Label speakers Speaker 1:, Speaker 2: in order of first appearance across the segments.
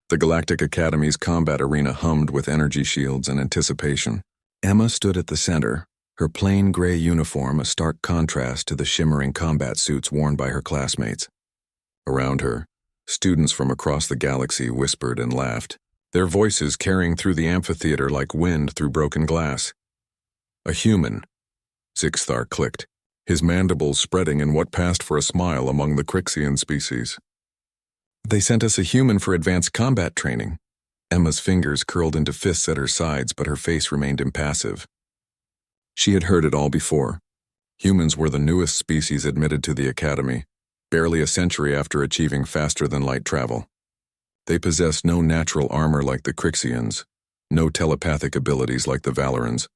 Speaker 1: The Galactic Academy's combat arena hummed with energy shields and anticipation. Emma stood at the center, her plain gray uniform a stark contrast to the shimmering combat suits worn by her classmates. Around her, students from across the galaxy whispered and laughed, their voices carrying through the amphitheater like wind through broken glass. A human, Zixthar clicked, his mandibles spreading in what passed for a smile among the Crixian species. They sent us a human for advanced combat training. Emma's fingers curled into fists at her sides, but her face remained impassive. She had heard it all before. Humans were the newest species admitted to the Academy, barely a century after achieving faster-than-light travel. They possessed no natural armor like the Crixians, no telepathic abilities like the Valorans,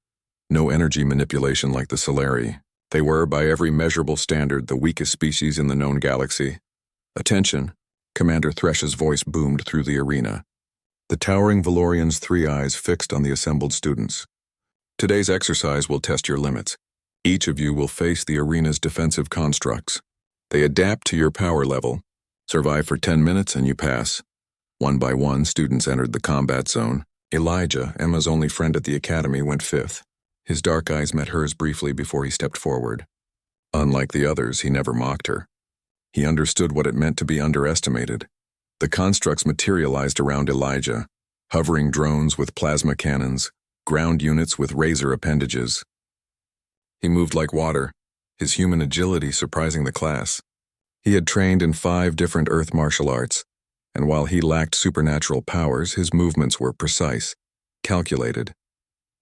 Speaker 1: no energy manipulation like the Solari. They were, by every measurable standard, the weakest species in the known galaxy. Attention! Commander Thresh's voice boomed through the arena. The towering Valorian's three eyes fixed on the assembled students. Today's exercise will test your limits. Each of you will face the arena's defensive constructs. They adapt to your power level. Survive for 10 minutes and you pass. One by one, students entered the combat zone. Elijah, Emma's only friend at the academy, went fifth. His dark eyes met hers briefly before he stepped forward. Unlike the others, he never mocked her. He understood what it meant to be underestimated. The constructs materialized around Elijah, hovering drones with plasma cannons, ground units with razor appendages. He moved like water, his human agility surprising the class. He had trained in 5 different Earth martial arts, and while he lacked supernatural powers, his movements were precise, calculated.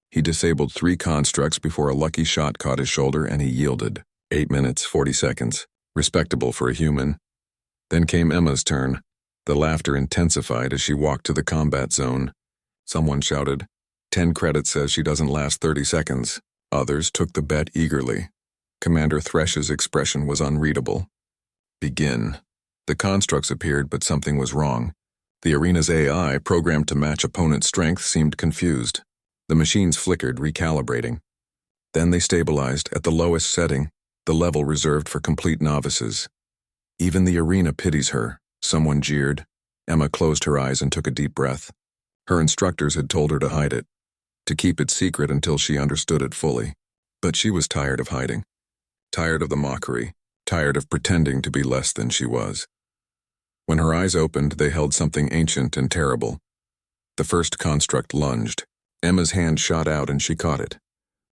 Speaker 1: He disabled 3 constructs before a lucky shot caught his shoulder and he yielded. 8 minutes, 40 seconds. Respectable for a human. Then came Emma's turn. The laughter intensified as she walked to the combat zone. Someone shouted, 10 credits says she doesn't last 30 seconds. Others took the bet eagerly. Commander Thresh's expression was unreadable. Begin. The constructs appeared, but something was wrong. The arena's AI, programmed to match opponent's strength, seemed confused. The machines flickered, recalibrating. Then they stabilized at the lowest setting, the level reserved for complete novices. Even the arena pities her, someone jeered. Emma closed her eyes and took a deep breath. Her instructors had told her to hide it, to keep it secret until she understood it fully. But she was tired of hiding, tired of the mockery, tired of pretending to be less than she was. When her eyes opened, they held something ancient and terrible. The first construct lunged. Emma's hand shot out and she caught it.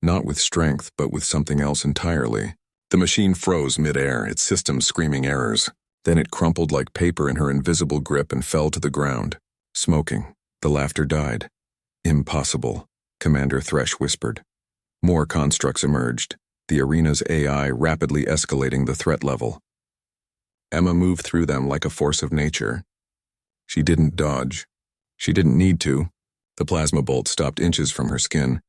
Speaker 1: Not with strength, but with something else entirely. The machine froze mid-air, its systems screaming errors. Then it crumpled like paper in her invisible grip and fell to the ground, smoking. The laughter died. Impossible, Commander Thresh whispered. More constructs emerged, the arena's AI rapidly escalating the threat level. Emma moved through them like a force of nature. She didn't dodge. She didn't need to. The plasma bolt stopped inches from her skin,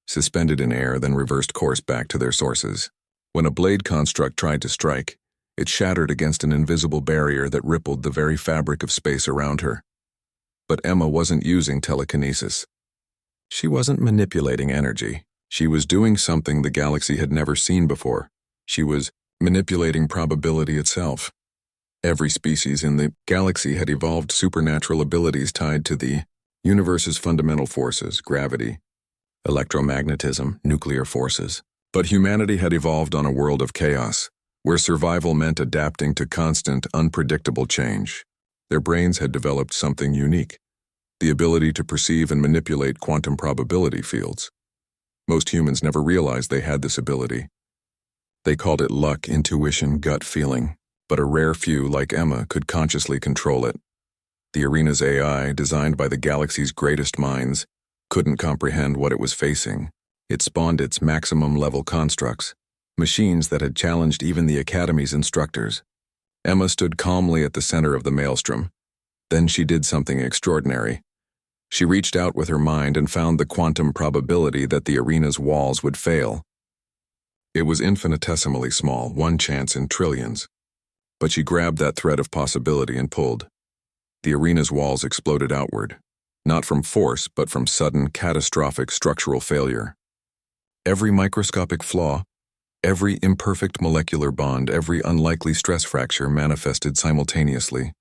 Speaker 1: suspended in air, then reversed course back to their sources. When a blade construct tried to strike, it shattered against an invisible barrier that rippled the very fabric of space around her. But Emma wasn't using telekinesis. She wasn't manipulating energy. She was doing something the galaxy had never seen before. She was manipulating probability itself. Every species in the galaxy had evolved supernatural abilities tied to the universe's fundamental forces, gravity, electromagnetism, nuclear forces. But humanity had evolved on a world of chaos, where survival meant adapting to constant, unpredictable change. Their brains had developed something unique, the ability to perceive and manipulate quantum probability fields. Most humans never realized they had this ability. They called it luck, intuition, gut feeling, but a rare few, like Emma, could consciously control it. The arena's AI, designed by the galaxy's greatest minds, couldn't comprehend what it was facing. It spawned its maximum-level constructs, machines that had challenged even the Academy's instructors. Emma stood calmly at the center of the maelstrom. Then she did something extraordinary. She reached out with her mind and found the quantum probability that the arena's walls would fail. It was infinitesimally small, 1 chance in trillions. But she grabbed that thread of possibility and pulled. The arena's walls exploded outward, not from force, but from sudden, catastrophic structural failure. Every microscopic flaw, every imperfect molecular bond, every unlikely stress fracture manifested simultaneously.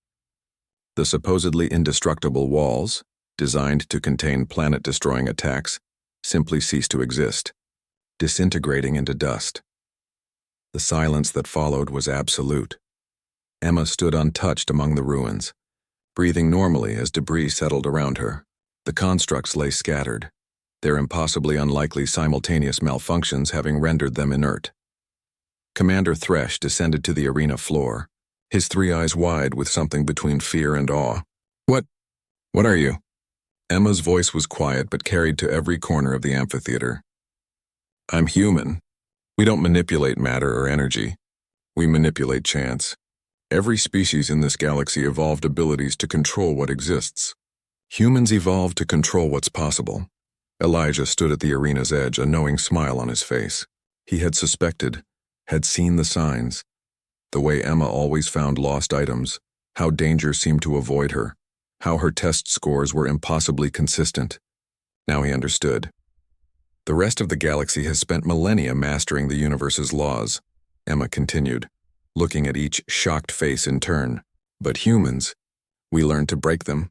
Speaker 1: The supposedly indestructible walls, designed to contain planet-destroying attacks, simply ceased to exist, disintegrating into dust. The silence that followed was absolute. Emma stood untouched among the ruins, breathing normally as debris settled around her. The constructs lay scattered, their impossibly unlikely simultaneous malfunctions having rendered them inert. Commander Thresh descended to the arena floor, his three eyes wide with something between fear and awe. What are you?" Emma's voice was quiet but carried to every corner of the amphitheater. "I'm human. We don't manipulate matter or energy. We manipulate chance. Every species in this galaxy evolved abilities to control what exists. Humans evolved to control what's possible." Elijah stood at the arena's edge, a knowing smile on his face. He had suspected, had seen the signs. The way Emma always found lost items, how danger seemed to avoid her, how her test scores were impossibly consistent. Now he understood. "The rest of the galaxy has spent millennia mastering the universe's laws," Emma continued, looking at each shocked face in turn. "But humans, we learned to break them.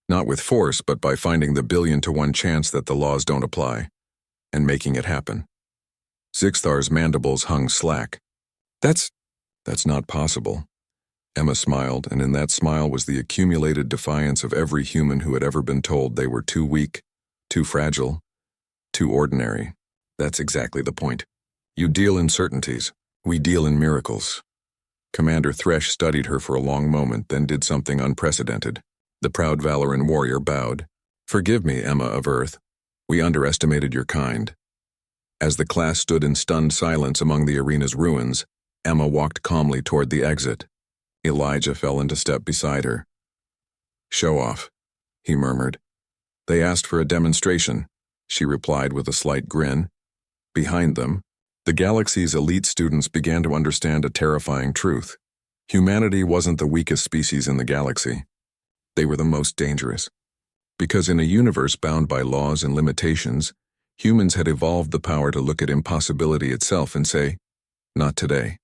Speaker 1: Not with force, but by finding the 1,000,000,000 chance that the laws don't apply, and making it happen." Zixthar's mandibles hung slack. That's not possible." Emma smiled, and in that smile was the accumulated defiance of every human who had ever been told they were too weak, too fragile, too ordinary. "That's exactly the point. You deal in certainties. We deal in miracles." Commander Thresh studied her for a long moment, then did something unprecedented. The proud Valoran warrior bowed. "Forgive me, Emma of Earth. We underestimated your kind." As the class stood in stunned silence among the arena's ruins, Emma walked calmly toward the exit. Elijah fell into step beside her. "Show off," he murmured. "They asked for a demonstration," she replied with a slight grin. Behind them, the galaxy's elite students began to understand a terrifying truth. Humanity wasn't the weakest species in the galaxy. They were the most dangerous. Because in a universe bound by laws and limitations, humans had evolved the power to look at impossibility itself and say, "Not today."